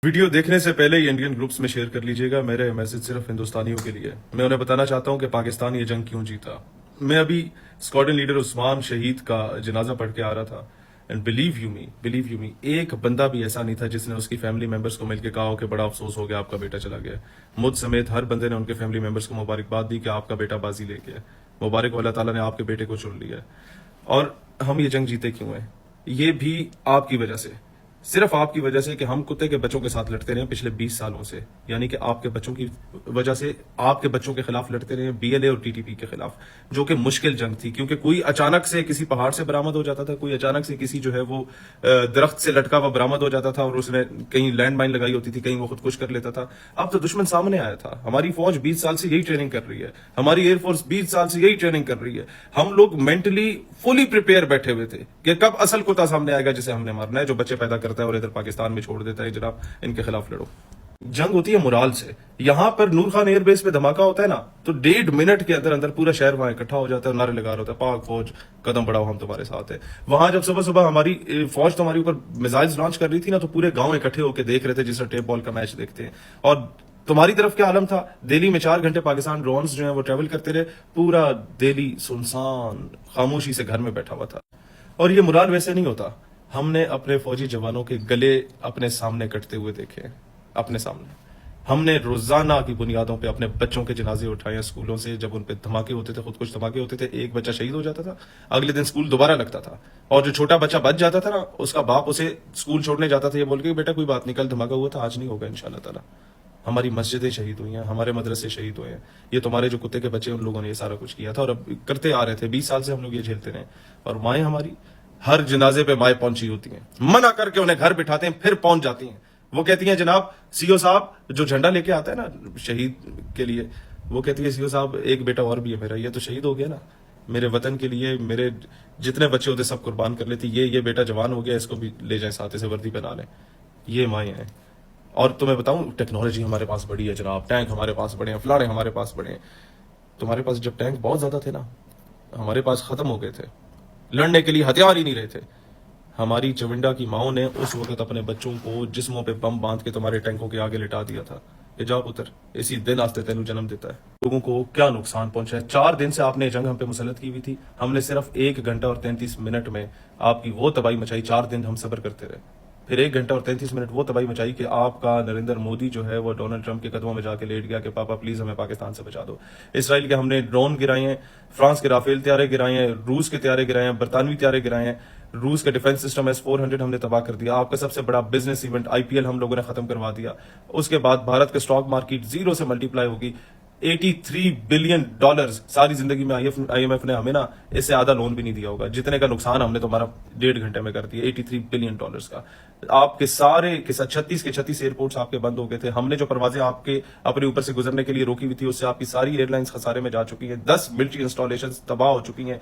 Video دیکھنے سے پہلے یہ انڈین گروپس میں شیئر کر لیجئے گا. میرے میسج صرف ہندوستانیوں کے لیے. میں انہیں بتانا چاہتا ہوں کہ پاکستان یہ جنگ کیوں جیتا. میں ابھی اسکواڈن لیڈر عثمان شہید کا جنازہ پڑھ کے آ رہا تھا. اینڈ بلیو یو می ایک بندہ بھی ایسا نہیں تھا جس نے اس کی فیملی ممبرس کو مل کے کہا ہو کہ بڑا افسوس ہو گیا آپ کا بیٹا چلا گیا. مجھ سمیت ہر بندے نے ان کے فیملی ممبرس کو مبارکباد دی کہ آپ کا بیٹا بازی لے کے مبارک ہو, اللہ تعالیٰ نے آپ کے بیٹے کو چن لیا. اور ہم یہ جنگ جیتے کیوں ہیں؟ یہ بھی آپ کی وجہ سے, صرف آپ کی وجہ سے کہ ہم کتے کے بچوں کے ساتھ لڑتے رہے پچھلے 20 سالوں سے. یعنی کہ آپ کے بچوں کی وجہ سے آپ کے بچوں کے خلاف لڑتے رہے بی ایل اے اور ٹی ٹی پی کے خلاف, جو کہ مشکل جنگ تھی کیونکہ کوئی اچانک سے کسی پہاڑ سے برآمد ہو جاتا تھا, کوئی اچانک سے کسی جو ہے وہ درخت سے لٹکا ہوا برآمد ہو جاتا تھا اور اس نے کہیں لینڈ مائن لگائی ہوتی تھی, کہیں وہ خودکش کر لیتا تھا. اب تو دشمن سامنے آیا تھا. ہماری فوج 20 سال سے یہی ٹریننگ کر رہی ہے, ہماری ایئر فورس 20 سال سے یہی ٹریننگ کر رہی ہے. ہم لوگ مینٹلی فلی پریپیئر بیٹھے ہوئے تھے کہ کب اصل کتا سامنے آئے گا جسے ہم نے مارنا ہے, جو بچے پیدا کرتا ہے اور ادھر پاکستان میں چھوڑ دیتا ہے. جناب ان کے خلاف لڑو. جنگ ہوتی ہے مرال سے. یہاں پر نور خان ایئر بیس پہ دھماکہ ہوتا ہے نا تو 1.5 منٹ کے اندر اندر پورا شہر وہاں اکٹھا ہو جاتا ہے اور نعرے لگا رہا ہوتا ہے پاک فوج قدم بڑھاؤ ہم تمہارے ساتھ ہیں. وہاں جب صبح صبح ہماری فوج تمہاری اوپر میزائلز لانچ کر رہی تھی نا تو پورے گاؤں اکٹھے ہو کے دیکھ رہے تھے جس طرح ٹیپ بال کا میچ دیکھتے ہیں. اور تمہاری طرف کیا عالم تھا؟ دہلی میں 4 گھنٹے پاکستان ڈرونز جو ہیں وہ ٹریول کرتے رہے, پورا دہلی سنسان خاموشی سے گھر میں بیٹھا ہوا تھا. اور یہ مرال ویسے نہیں ہوتا. ہم نے اپنے فوجی جوانوں کے گلے اپنے سامنے کٹتے ہوئے دیکھے, اپنے سامنے. ہم نے روزانہ کی بنیادوں پہ اپنے بچوں کے جنازے اٹھائے اسکولوں سے. جب ان پہ دھماکے ہوتے تھے, خود کچھ دھماکے ہوتے تھے, ایک بچہ شہید ہو جاتا تھا, اگلے دن اسکول دوبارہ لگتا تھا. اور جو چھوٹا بچہ بچ جاتا تھا نا, اس کا باپ اسے اسکول چھوڑنے جاتا تھا یہ بول کے بیٹا کوئی بات نہیں, کل دھماکہ ہوا تھا, آج نہیں ہوگا انشاءاللہ تعالی. ہماری مسجدیں شہید ہوئی ہیں, ہمارے مدرسے شہید ہوئے ہیں. یہ تمہارے جو کتے کے بچے ان لوگوں نے یہ سارا کچھ کیا تھا اور اب کرتے آ رہے تھے. 20 سال سے ہم لوگ یہ جھیلتے رہے. اور مائیں ہماری ہر جنازے پہ مائیں پہنچی ہوتی ہیں, منع کر کے انہیں گھر بٹھاتے ہیں, پھر پہنچ جاتی ہیں. وہ کہتی ہیں جناب سی او صاحب جو جھنڈا لے کے آتا ہے نا شہید کے لیے, وہ کہتی ہے سی او صاحب ایک بیٹا اور بھی ہے میرا, یہ تو شہید ہو گیا نا میرے وطن کے لیے, میرے جتنے بچے ہوتے سب قربان کر لیتی. یہ بیٹا جوان ہو گیا, اس کو بھی لے جائیں ساتھ, اسے وردی پہنا لیں. یہ مائیں ہیں. اور تمہیں بتاؤں ٹیکنالوجی ہمارے پاس بڑی ہے جناب, ٹینک ہمارے پاس بڑے ہیں, فلاڑے ہمارے پاس بڑے ہیں. تمہارے پاس جب ٹینک بہت زیادہ تھے نا, ہمارے پاس ختم ہو گئے تھے, لڑنے کے لیے ہتھیار ہی نہیں رہے تھے. ہماری چونڈا کی ماؤں نے اس وقت اپنے بچوں کو جسموں پہ بم باندھ کے تمہارے ٹینکوں کے آگے لٹا دیا تھا. یہ جا پتر, اسی دن آستے تینوں جنم دیتا ہے. لوگوں کو کیا نقصان پہنچا ہے. 4 دن سے آپ نے جنگ ہم پہ مسلط کی ہوئی تھی, ہم نے صرف 1 گھنٹہ اور 33 منٹ میں آپ کی وہ تباہی مچائی. 4 دن ہم صبر کرتے رہے, پھر 1 گھنٹہ اور 33 منٹ وہ تباہی مچائی کہ آپ کا نریندر مودی جو ہے وہ ڈونلڈ ٹرمپ کے قدموں میں جا کے لیٹ گیا کہ پاپا پلیز ہمیں پاکستان سے بچا دو. اسرائیل کے ہم نے ڈرون گرائے ہیں, فرانس کے رافیل طیارے گرائے ہیں, روس کے طیارے گرائے ہیں, برطانوی طیارے گرائے ہیں, روس کا ڈیفنس سسٹم S-400 ہم نے تباہ کر دیا. آپ کا سب سے بڑا بزنس ایونٹ IPL ہم لوگوں نے ختم کروا دیا. اس کے بعد بھارت کا اسٹاک مارکیٹ 0 سے ملٹی پلائی ہوگی. $83 بلین ساری زندگی میں IMF نے ہمیں نا اس سے آدھا لون بھی نہیں دیا ہوگا, جتنے کا نقصان ہم نے تمہارا 1.5 گھنٹے میں کر دیا. $83 بلین کا. آپ کے سارے کے 36 ایئرپورٹس آپ کے بند ہو گئے تھے. ہم نے جو پروازیں آپ کے اپنے اوپر سے گزرنے کے لیے روکی ہوئی تھی اس سے آپ کی ساری ایئر لائنز خسارے میں جا چکی ہیں. 10 ملٹری انسٹالیشنز تباہ ہو چکی ہیں.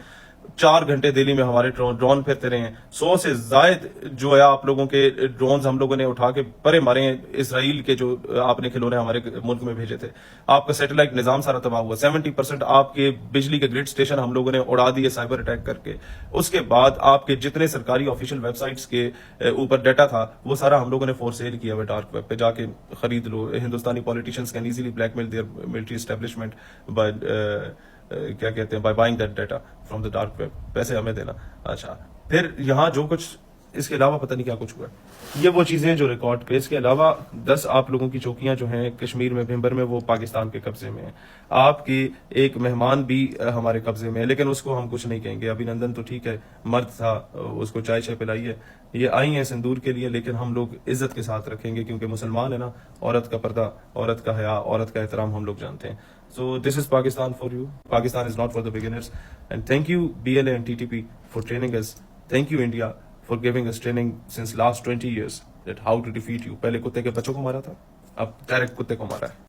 4 گھنٹے دہلی میں ہمارے ڈرون پھرتے رہے ہیں. 100 سے زائد جو ہے آپ لوگوں کے ڈرونز ہم لوگوں نے اٹھا کے پرے مارے ہیں. اسرائیل کے جو آپ نے کھلونے ہمارے ملک میں بھیجے تھے. آپ کا سیٹلائٹ نظام سارا تباہ ہوا. 70% آپ کے بجلی کے گرڈ اسٹیشن ہم لوگوں نے اڑا دیے سائبر اٹیک کر کے. اس کے بعد آپ کے جتنے سرکاری آفیشیل ویب سائٹس کے اوپر ڈیٹا تھا وہ سارا ہم لوگوں نے فور سیل کیا ہوا ڈارک ویب پہ, جا کے خرید لو. Hindustani politicians can easily blackmail their military establishment by کیا کہتے ہیں by buying that data from the dark web. پیسے ہمیں دینا. اچھا پھر یہاں جو کچھ اس کے علاوہ پتہ نہیں کیا کچھ ہوا. یہ وہ چیزیں جو ریکارڈ پہ, اس کے علاوہ 10 آپ لوگوں کی چوکیاں جو ہیں کشمیر میں بھمبر میں وہ پاکستان کے قبضے میں ہیں. آپ کی ایک مہمان بھی ہمارے قبضے میں ہے, لیکن اس کو ہم کچھ نہیں کہیں گے. ابھی نندن تو ٹھیک ہے, مرد تھا, اس کو چائے پلائی ہے, یہ آئی ہیں سندور کے لیے, لیکن ہم لوگ عزت کے ساتھ رکھیں گے کیونکہ مسلمان ہے نا. عورت کا پردہ, عورت کا حیا, عورت کا احترام ہم لوگ جانتے ہیں. So this is Pakistan for you. Pakistan is not for the beginners. And thank you BLA and TTP for training us. Thank you India for giving us training since last 20 years that how to defeat you. پہلے کتے کے بچوں کو مارا تھا, اب direct کتے کو مارا ہے.